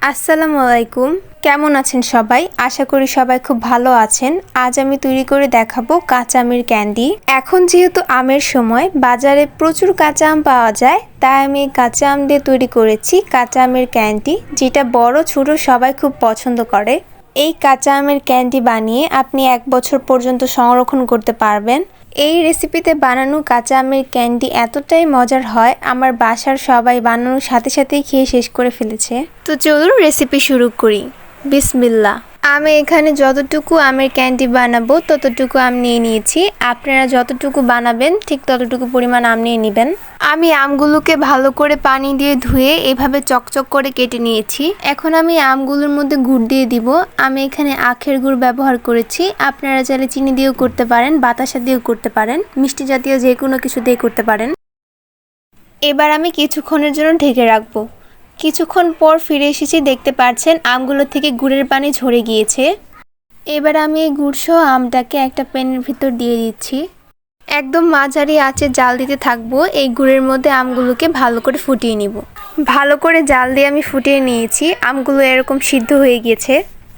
আসসালামু আলাইকুম। কেমন আছেন সবাই? আশা করি সবাই খুব ভালো আছেন। আজ আমি তৈরি করে দেখাবো কাঁচা আমের ক্যান্ডি। এখন যেহেতু আমের সময়, বাজারে প্রচুর কাঁচা আম পাওয়া যায়, তাই আমি কাঁচা আম দিয়ে তৈরি করেছি কাঁচা আমের ক্যান্ডি, যেটা বড় ছোট সবাই খুব পছন্দ করে। এই কাঁচা আমের ক্যান্ডি বানিয়ে আপনি 1 বছর পর্যন্ত সংরক্ষণ করতে পারবেন। এই রেসিপিতে বানানো কাঁচা আমের ক্যান্ডি এতটাই মজার হয়, আমার বাসার সবাই বানানোর সাথে সাথেই খেয়ে শেষ করে ফেলেছে। তো চলুন রেসিপি শুরু করি। বিসমিল্লাহ। আমি এখানে যতটুকু আমের ক্যান্ডি বানাবো ততটুকু আম নিয়ে নিয়েছি। আপনারা যতটুকু বানাবেন ঠিক ততটুকু পরিমাণ আম নিয়ে নেবেন। আমি আমগুলোকে ভালো করে পানি দিয়ে ধুয়ে এভাবে চকচক করে কেটে নিয়েছি। এখন আমি আমগুলোর মধ্যে গুড় দিয়ে দিব। আমি এখানে আখের গুড় ব্যবহার করেছি। আপনারা চাইলে চিনি দিয়েও করতে পারেন, বাতাসা দিয়েও করতে পারেন, মিষ্টি জাতীয় যে কোনো কিছু দিয়ে করতে পারেন। এবার আমি কিছুক্ষণের জন্য ঢেকে রাখবো। কিছুক্ষণ পর ফিরে এসেছি, দেখতে পাচ্ছেন আমগুলো থেকে গুড়ের পানি ঝরে গিয়েছে। এবার আমি এই গুড় সহ আমটাকে একটা প্যানের ভিতর দিয়ে দিচ্ছি। একদম মাঝারি আঁচে জাল দিতে থাকবো। এই গুড়ের মধ্যে আমগুলোকে ভালো করে ফুটিয়ে নিব। ভালো করে জাল দিয়ে আমি ফুটিয়ে নিয়েছি। আমগুলো এরকম সিদ্ধ হয়ে গিয়েছে।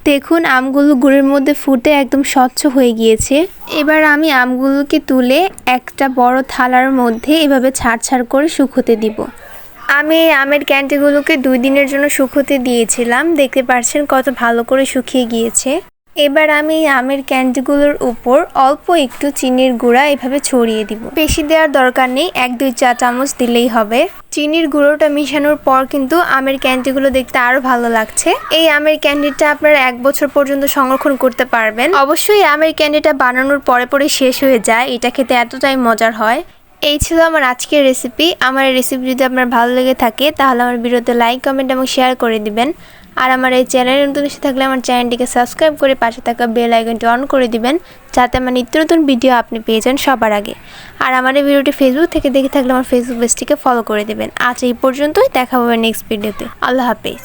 দেখুন আমগুলো গুড়ের মধ্যে ফুটে একদম স্বচ্ছ হয়ে গিয়েছে। এবার আমি আমগুলোকে তুলে একটা বড় থালার মধ্যে এভাবে ছাড় ছাড় করে শুকোতে দিব। আমি এই আমের ক্যান্ডিগুলোকে 2 দিনের জন্য শুকোতে দিয়েছিলাম। দেখতে পাচ্ছেন কত ভালো করে শুকিয়ে গিয়েছে। এবার আমি এই আমের ক্যান্ডিগুলোর উপর অল্প একটু চিনির গুঁড়া এভাবে ছড়িয়ে দিব। বেশি দেওয়ার দরকার নেই, 1-2 চা চামচ দিলেই হবে। চিনির গুঁড়োটা মিশানোর পর কিন্তু আমের ক্যান্ডিগুলো দেখতে আরো ভালো লাগছে। এই আমের ক্যান্ডিটা আপনারা 1 বছর পর্যন্ত সংরক্ষণ করতে পারবেন। অবশ্যই আমের ক্যান্ডিটা বানানোর পরে পরে শেষ হয়ে যায়, এটা খেতে এতটাই মজার হয়। এই ছিল আমার আজকের রেসিপি। আমার এই রেসিপি যদি আপনার ভালো লেগে থাকে তাহলে আমার ভিডিওতে লাইক, কমেন্ট এবং শেয়ার করে দিবেন। আর আমার এই চ্যানেলে নতুন এসে থাকলে আমার চ্যানেলটিকে সাবস্ক্রাইব করে পাশে থাকা বেল আইকনটি অন করে দিবেন, যাতে আমার নিত্য নতুন ভিডিও আপনি পেয়ে যান সবার আগে। আর আমার এই ভিডিওটি ফেসবুক থেকে দেখে থাকলে আমার ফেসবুক পেজটিকে ফলো করে দেবেন। আজ এই পর্যন্তই, দেখা হবে নেক্সট ভিডিওতে। আল্লাহ হাফেজ।